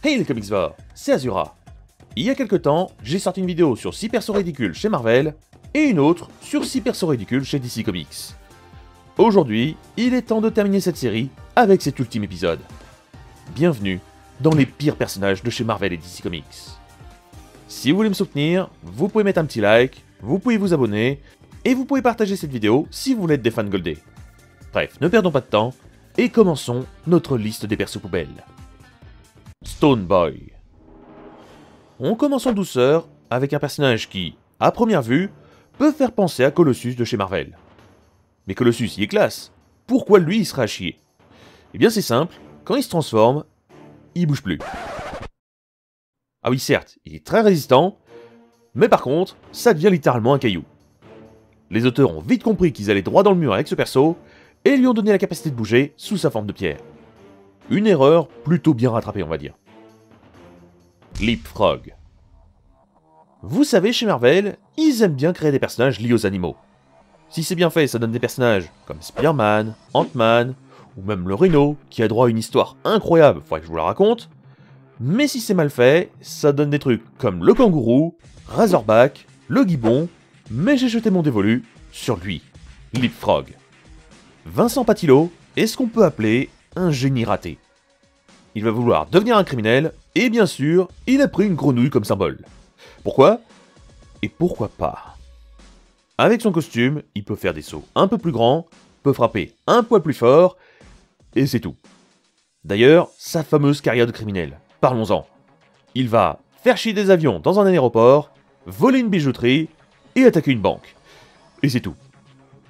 Hey les comicsvores, c'est Azura. Il y a quelques temps, j'ai sorti une vidéo sur 6 persos ridicules chez Marvel et une autre sur 6 persos ridicules chez DC Comics. Aujourd'hui, il est temps de terminer cette série avec cet ultime épisode. Bienvenue dans les pires personnages de chez Marvel et DC Comics. Si vous voulez me soutenir, vous pouvez mettre un petit like, vous pouvez vous abonner, et vous pouvez partager cette vidéo si vous voulez être des fans goldés. Bref, ne perdons pas de temps, et commençons notre liste des persos poubelles. Stone Boy. On commence en douceur avec un personnage qui, à première vue, peut faire penser à Colossus de chez Marvel. Mais Colossus, il est classe. Pourquoi lui, il sera à chier? Eh bien c'est simple, quand il se transforme, il bouge plus. Ah oui certes, il est très résistant, mais par contre, ça devient littéralement un caillou. Les auteurs ont vite compris qu'ils allaient droit dans le mur avec ce perso, et lui ont donné la capacité de bouger sous sa forme de pierre. Une erreur plutôt bien rattrapée on va dire. Leapfrog. Vous savez, chez Marvel, ils aiment bien créer des personnages liés aux animaux. Si c'est bien fait, ça donne des personnages comme Spider-Man, Ant-Man, ou même le Rhino, qui a droit à une histoire incroyable, faudrait que je vous la raconte. Mais si c'est mal fait, ça donne des trucs comme le kangourou, Razorback, le gibbon, mais j'ai jeté mon dévolu sur lui, Leapfrog. Vincent Patillo est ce qu'on peut appeler un génie raté. Il va vouloir devenir un criminel, et bien sûr, il a pris une grenouille comme symbole. Pourquoi? Et pourquoi pas? Avec son costume, il peut faire des sauts un peu plus grands, peut frapper un poil plus fort, et c'est tout. D'ailleurs, sa fameuse carrière de criminel, parlons-en. Il va faire chier des avions dans un aéroport, voler une bijouterie, et attaquer une banque. Et c'est tout.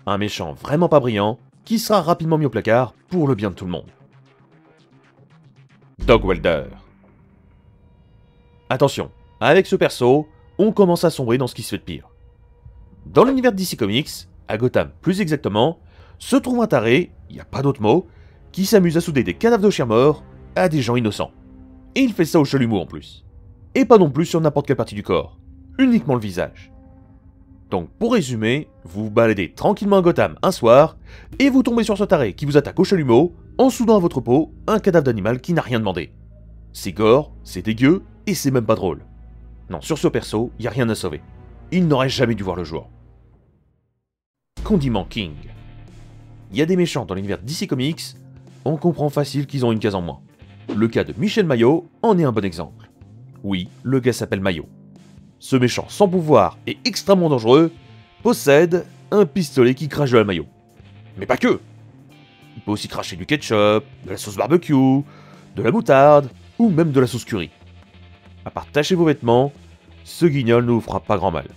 Un méchant vraiment pas brillant, qui sera rapidement mis au placard pour le bien de tout le monde. Dog Welder. Attention, avec ce perso, on commence à sombrer dans ce qui se fait de pire. Dans l'univers de DC Comics, à Gotham plus exactement, se trouve un taré, il n'y a pas d'autre mot, qui s'amuse à souder des cadavres de chiens morts à des gens innocents. Et il fait ça au chalumeau en plus. Et pas non plus sur n'importe quelle partie du corps, uniquement le visage. Donc pour résumer, vous vous baladez tranquillement à Gotham un soir, et vous tombez sur ce taré qui vous attaque au chalumeau en soudant à votre peau un cadavre d'animal qui n'a rien demandé. C'est gore, c'est dégueu, et c'est même pas drôle. Non, sur ce perso, y a rien à sauver. Il n'aurait jamais dû voir le jour. Condiment King. Il y a des méchants dans l'univers DC Comics, on comprend facile qu'ils ont une case en moins. Le cas de Michel Maillot en est un bon exemple. Oui, le gars s'appelle Maillot. Ce méchant sans pouvoir et extrêmement dangereux possède un pistolet qui crache de la maillot. Mais pas que. Il peut aussi cracher du ketchup, de la sauce barbecue, de la moutarde ou même de la sauce curry. À part tacher vos vêtements, ce guignol ne vous fera pas grand mal.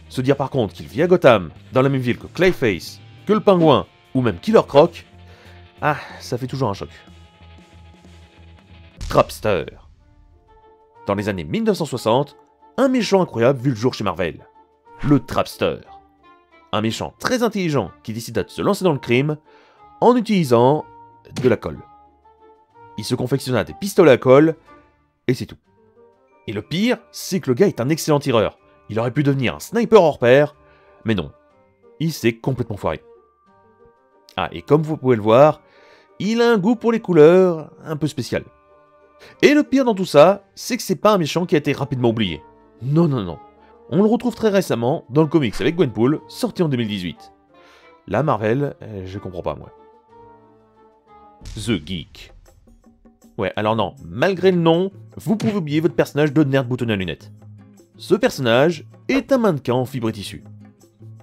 Se dire par contre qu'il vit à Gotham, dans la même ville que Clayface, que le Pingouin ou même Killer Croc, ah, ça fait toujours un choc. Trapster. Dans les années 1960, un méchant incroyable vu le jour chez Marvel. Le Trapster. Un méchant très intelligent qui décida de se lancer dans le crime en utilisant de la colle. Il se confectionna des pistolets à colle et c'est tout. Et le pire, c'est que le gars est un excellent tireur. Il aurait pu devenir un sniper hors pair, mais non. Il s'est complètement foiré. Ah, et comme vous pouvez le voir, il a un goût pour les couleurs un peu spécial. Et le pire dans tout ça, c'est que c'est pas un méchant qui a été rapidement oublié. Non, non, non. On le retrouve très récemment dans le comics avec Gwenpool, sorti en 2018. Là, Marvel, je comprends pas, moi. The Geek. Ouais, alors non, malgré le nom, vous pouvez oublier votre personnage de nerd boutonné à lunettes. Ce personnage est un mannequin en fibre et tissu.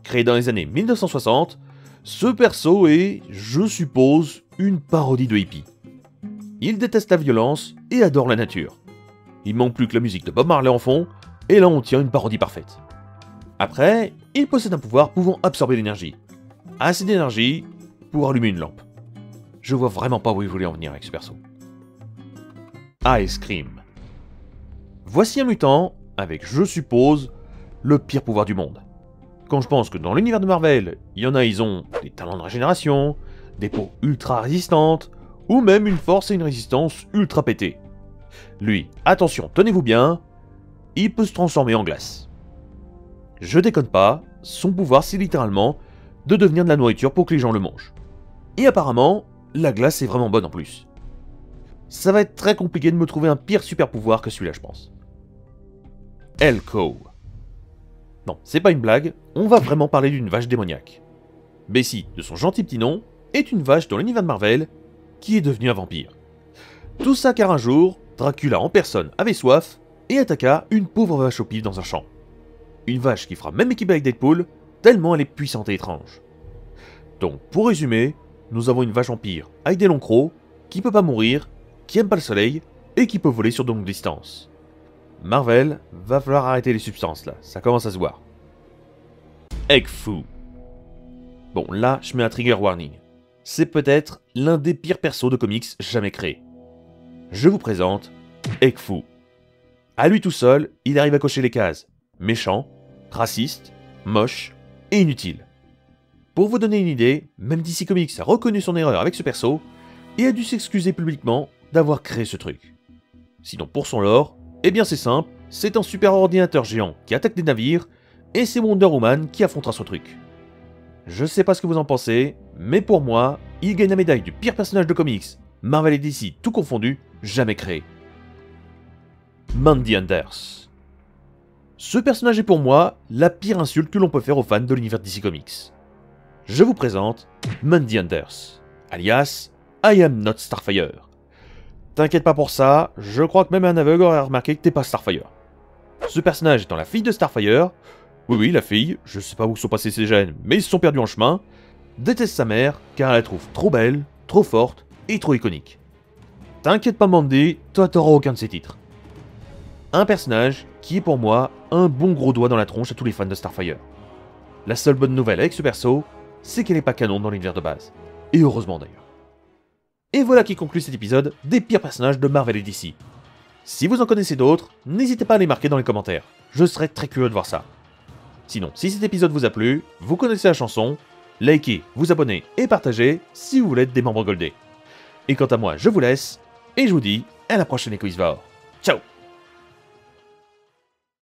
Créé dans les années 1960, ce perso est, je suppose, une parodie de hippie. Il déteste la violence et adore la nature. Il manque plus que la musique de Bob Marley en fond, et là on tient une parodie parfaite. Après, il possède un pouvoir pouvant absorber l'énergie. Assez d'énergie pour allumer une lampe. Je vois vraiment pas où il voulait en venir avec ce perso. Ice Cream. Voici un mutant avec, je suppose, le pire pouvoir du monde. Quand je pense que dans l'univers de Marvel, il y en a, ils ont des talents de régénération, des peaux ultra résistantes, ou même une force et une résistance ultra pétées. Lui, attention, tenez-vous bien, il peut se transformer en glace. Je déconne pas, son pouvoir c'est littéralement de devenir de la nourriture pour que les gens le mangent. Et apparemment, la glace est vraiment bonne en plus. ça va être très compliqué de me trouver un pire super pouvoir que celui-là, je pense. Elko. Non, c'est pas une blague, on va vraiment parler d'une vache démoniaque. Bessie, de son gentil petit nom, est une vache dans l'univers de Marvel qui est devenue un vampire. Tout ça car un jour, Dracula en personne avait soif et attaqua une pauvre vache au pif dans un champ. Une vache qui fera même équipe avec Deadpool, tellement elle est puissante et étrange. Donc, pour résumer, nous avons une vache vampire avec des longs crocs, qui peut pas mourir, qui aime pas le soleil, et qui peut voler sur de longues distances. Marvel, va falloir arrêter les substances là, ça commence à se voir. Egg-Fu. Bon, là, je mets un trigger warning. C'est peut-être l'un des pires persos de comics jamais créés. Je vous présente Egg-Fu. À lui tout seul, il arrive à cocher les cases. Méchant, raciste, moche et inutile. Pour vous donner une idée, même DC Comics a reconnu son erreur avec ce perso et a dû s'excuser publiquement d'avoir créé ce truc. Sinon pour son lore, eh bien c'est simple, c'est un super ordinateur géant qui attaque des navires et c'est Wonder Woman qui affrontera ce truc. Je sais pas ce que vous en pensez, mais pour moi, il gagne la médaille du pire personnage de comics, Marvel et DC tout confondu, jamais créé. Mandy Anders. Ce personnage est pour moi la pire insulte que l'on peut faire aux fans de l'univers DC Comics. Je vous présente Mandy Anders, alias I am not Starfire. T'inquiète pas pour ça, je crois que même un aveugle aurait remarqué que t'es pas Starfire. Ce personnage étant la fille de Starfire, oui la fille, je sais pas où sont passés ses gènes, mais ils se sont perdus en chemin, déteste sa mère car elle la trouve trop belle, trop forte et trop iconique. T'inquiète pas Mandy, toi t'auras aucun de ces titres. Un personnage qui est pour moi un bon gros doigt dans la tronche à tous les fans de Starfire. La seule bonne nouvelle avec ce perso, c'est qu'elle n'est pas canon dans l'univers de base. Et heureusement d'ailleurs. Et voilà qui conclut cet épisode des pires personnages de Marvel et DC. Si vous en connaissez d'autres, n'hésitez pas à les marquer dans les commentaires. Je serais très curieux de voir ça. Sinon, si cet épisode vous a plu, vous connaissez la chanson, likez, vous abonnez et partagez si vous voulez être des membres goldés. Et quant à moi, je vous laisse, et je vous dis à la prochaine Echoisvor. Ciao!